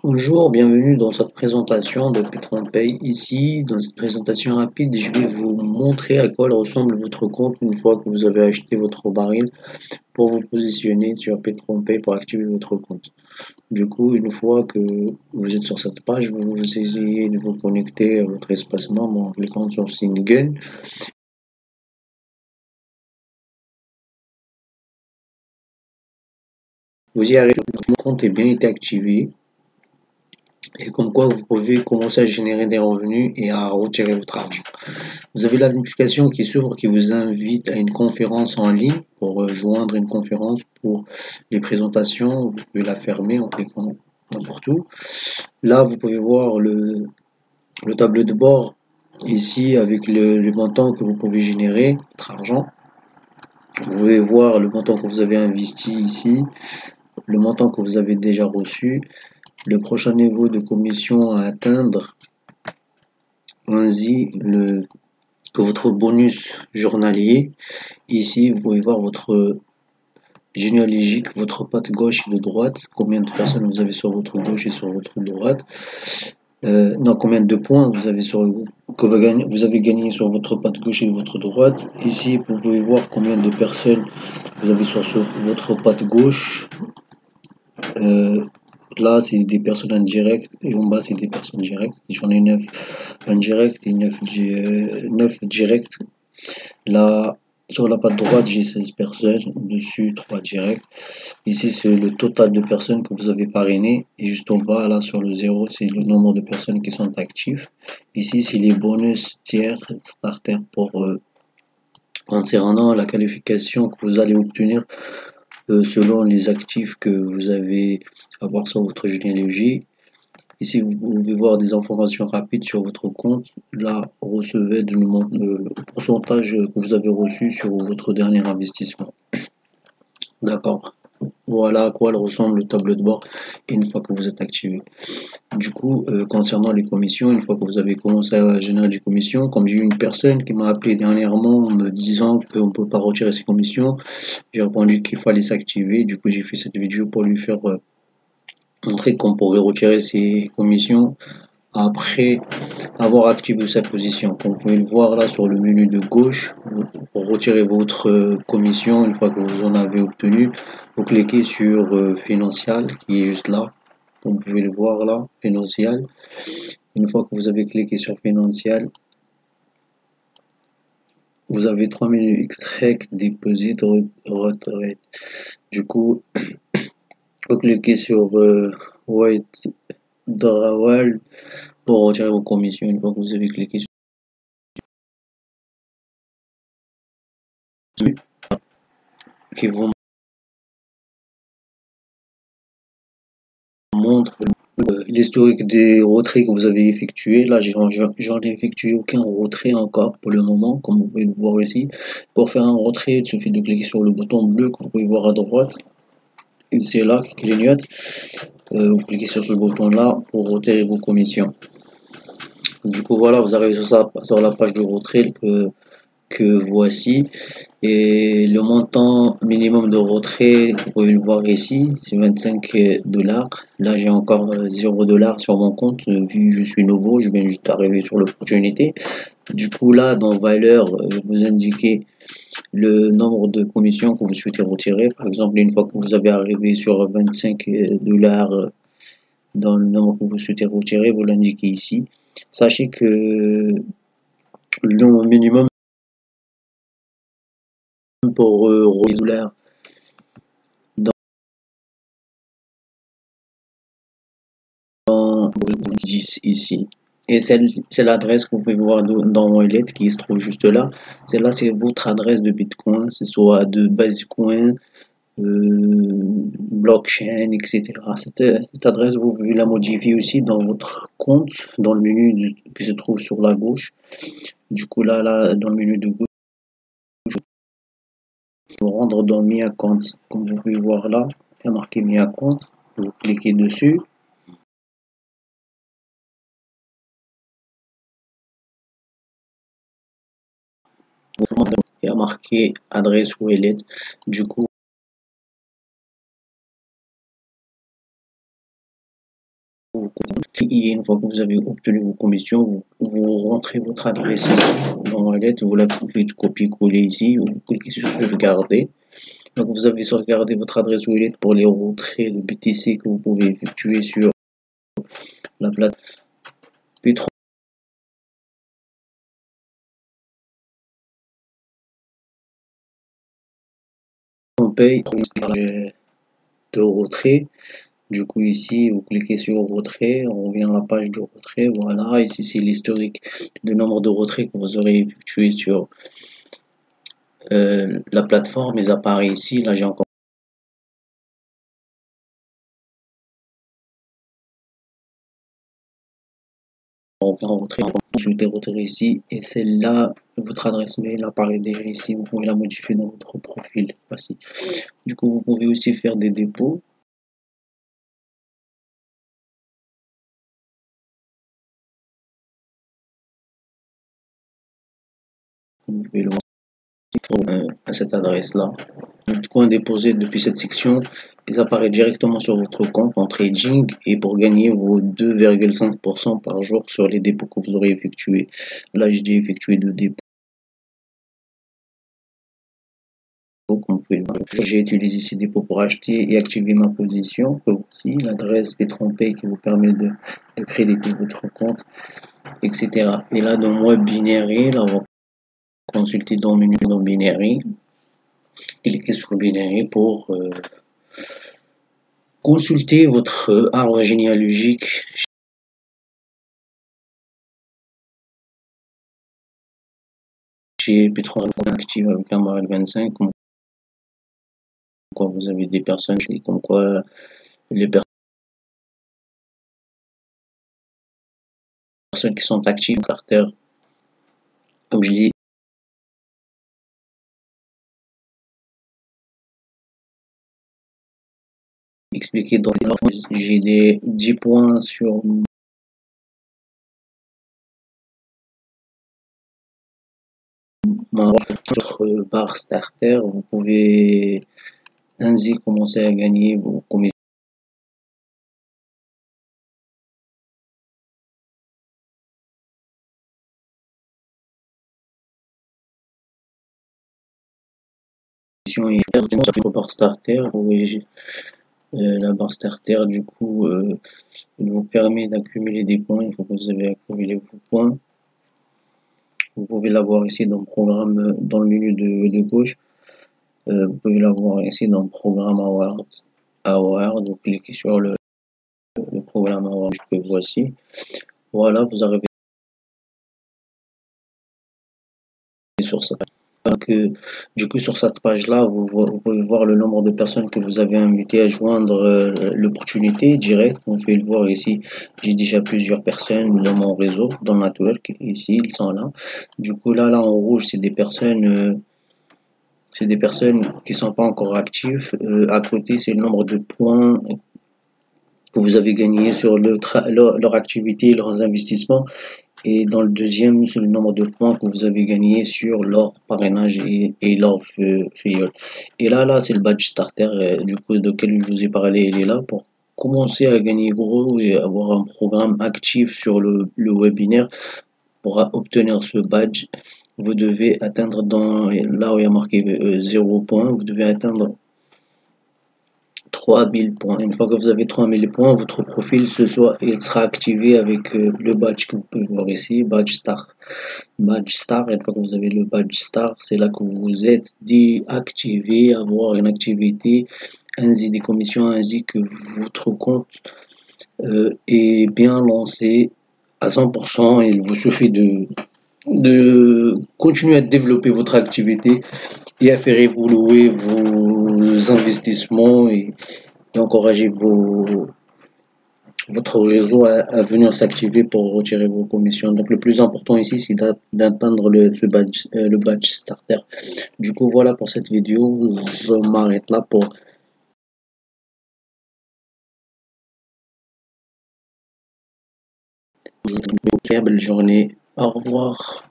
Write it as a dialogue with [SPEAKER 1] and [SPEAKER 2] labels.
[SPEAKER 1] Bonjour, bienvenue dans cette présentation de PetronPay. Ici, dans cette présentation rapide, je vais vous montrer à quoi ressemble votre compte une fois que vous avez acheté votre baril pour vous positionner sur PetronPay pour activer votre compte. Du coup, une fois que vous êtes sur cette page, vous essayez de vous connecter à votre espace membre en cliquant sur Sign In. Vous y arrivez, votre compte est bien été activé. Et comme quoi vous pouvez commencer à générer des revenus et à retirer votre argent. Vous avez la notification qui s'ouvre qui vous invite à une conférence en ligne pour joindre une conférence pour les présentations. Vous pouvez la fermer en cliquant n'importe où. Là, vous pouvez voir le tableau de bord ici avec le montant que vous pouvez générer, votre argent. Vous pouvez voir le montant que vous avez investi ici, le montant que vous avez déjà reçu, le prochain niveau de commission à atteindre, ainsi que votre bonus journalier. Ici, vous pouvez voir votre généalogique, votre patte gauche et de droite, combien de personnes vous avez sur votre gauche et sur votre droite. Non, combien de points vous avez vous avez gagné sur votre patte gauche et votre droite. Ici, vous pouvez voir combien de personnes vous avez sur votre patte gauche. Là, c'est des personnes indirectes et en bas, c'est des personnes directes. J'en ai 9 indirectes et 9 directs. Là, sur la patte droite, j'ai 16 personnes. Dessus, 3 directs. Ici, c'est le total de personnes que vous avez parrainées. Et juste en bas, là, sur le 0, c'est le nombre de personnes qui sont actives. Ici, c'est les bonus tiers starter pour concernant la qualification que vous allez obtenir selon les actifs que vous avez à voir sur votre généalogie. Ici, vous pouvez voir des informations rapides sur votre compte. Là, recevez le pourcentage que vous avez reçu sur votre dernier investissement. D'accord. Voilà à quoi ressemble le tableau de bord une fois que vous êtes activé. Du coup, concernant les commissions, une fois que vous avez commencé à générer des commissions, comme j'ai eu une personne qui m'a appelé dernièrement me disant qu'on ne peut pas retirer ses commissions, j'ai répondu qu'il fallait s'activer. Du coup, j'ai fait cette vidéo pour lui faire montrer qu'on pouvait retirer ses commissions après avoir activé sa position. Comme vous pouvez le voir là sur le menu de gauche, pour retirer votre commission, une fois que vous en avez obtenu, vous cliquez sur Financial qui est juste là. Comme vous pouvez le voir là, Financial. Une fois que vous avez cliqué sur Financial, vous avez 3 menus Extract, Deposit, Retraite. Du coup, vous cliquez sur White Drawal pour retirer vos commissions. Une fois que vous avez cliqué sur qui vous montre l'historique des retraits que vous avez effectués. Là, j'en ai effectué aucun retrait encore pour le moment, comme vous pouvez le voir ici. Pour faire un retrait, il suffit de cliquer sur le bouton bleu que vous pouvez voir à droite. Et c'est là qui clignote. Vous cliquez sur ce bouton-là pour retirer vos commissions. Du coup, voilà, vous arrivez sur la page de retrait que voici. Et le montant minimum de retrait, vous pouvez le voir ici, c'est 25 $. Là, j'ai encore 0 $ sur mon compte, vu que je suis nouveau, je viens juste d'arriver sur l'opportunité. Du coup, là, dans valeur, vous indiquez le nombre de commissions que vous souhaitez retirer. Par exemple, une fois que vous avez arrivé sur 25 $ dans le nombre que vous souhaitez retirer, vous l'indiquez ici. Sachez que le minimum pour $, dans 10 ici. Et c'est l'adresse que vous pouvez voir dans Wallet qui se trouve juste là. Celle-là, c'est votre adresse de Bitcoin, ce soit de Basecoin, blockchain, etc. Cette adresse, vous pouvez la modifier aussi dans votre compte, dans le menu qui se trouve sur la gauche. Du coup, là, dans le menu de gauche, vous rendre dans Mi Account. Comme vous pouvez voir là, il y a marqué Mi Account. Vous cliquez dessus. Il y a marqué adresse wallet. Du coup, Et une fois que vous avez obtenu vos commissions, vous rentrez votre adresse ici dans Wallet, vous la pouvez copier-coller ici, vous cliquez sur sauvegarder. Donc vous avez sauvegardé votre adresse Wallet pour les retraits de BTC que vous pouvez effectuer sur la plateforme PayPal de retrait. Du coup ici vous cliquez sur retrait, on revient à la page de retrait, voilà, ici c'est l'historique du nombre de retraits que vous aurez effectué sur la plateforme, mais apparaît ici, là j'ai encore aucun retrait, consulter retrait ici, et celle-là, votre adresse mail apparaît déjà ici, vous pouvez la modifier dans votre profil, voici. Du coup vous pouvez aussi faire des dépôts. Vous pouvez le à cette adresse-là. Du coup, déposé depuis cette section, ils apparaissent directement sur votre compte en trading et pour gagner vos 2,5% par jour sur les dépôts que vous aurez effectués. Là, j'ai effectué 2 dépôts. Comme vous pouvez le voir, j'ai utilisé ces dépôts pour acheter et activer ma position. Aussi, l'adresse Petronpay qui vous permet de créditer votre compte, etc. Et là, dans moi Binary, là, on va consulter dans le menu dans Binary. Cliquez sur Binary pour consulter votre arbre généalogique chez Petron Active avec un baril 25, comme quoi vous avez des personnes, comme quoi les personnes qui sont actives, Carter, comme je l'ai expliqué dans les j'ai des 10 points sur votre barre starter, vous pouvez ainsi commencer à gagner vos commissions. Et votre barre starter, la barre starter, du coup, il vous permet d'accumuler des points. Une fois que vous avez accumulé vos points, vous pouvez l'avoir ici dans le programme, dans le menu de gauche. Vous pouvez l'avoir ici dans le programme Award. Vous cliquez sur le programme Award que voici. Voilà, vous arrivez sur ça. Du coup, sur cette page-là, vous pouvez voir le nombre de personnes que vous avez invitées à joindre l'opportunité directe. On fait le voir ici. J'ai déjà plusieurs personnes dans mon réseau, dans le network. Ici, ils sont là. Du coup, là en rouge, c'est des personnes qui sont pas encore actives. À côté, c'est le nombre de points que vous avez gagné sur leur activité, leurs investissements. Et dans le deuxième, c'est le nombre de points que vous avez gagné sur leur parrainage et leur filleul. Et là, c'est le badge starter, du coup, de lequel je vous ai parlé. Il est là pour commencer à gagner gros et avoir un programme actif sur le webinaire. Pour obtenir ce badge, vous devez atteindre là où il y a marqué 0 points, vous devez atteindre 3000 points. Une fois que vous avez 3000 points, votre profil il sera activé avec le badge que vous pouvez voir ici, badge star. Badge star, une fois que vous avez le badge star, c'est là que vous êtes activé, avoir une activité, ainsi des commissions, ainsi que votre compte est bien lancé à 100%. Il vous suffit de continuer à développer votre activité et à faire évoluer vos investissements et encourager votre réseau à venir s'activer pour retirer vos commissions. Donc le plus important ici, c'est d'atteindre le badge starter. Du coup, voilà pour cette vidéo. Je m'arrête là pour une belle journée. Au revoir.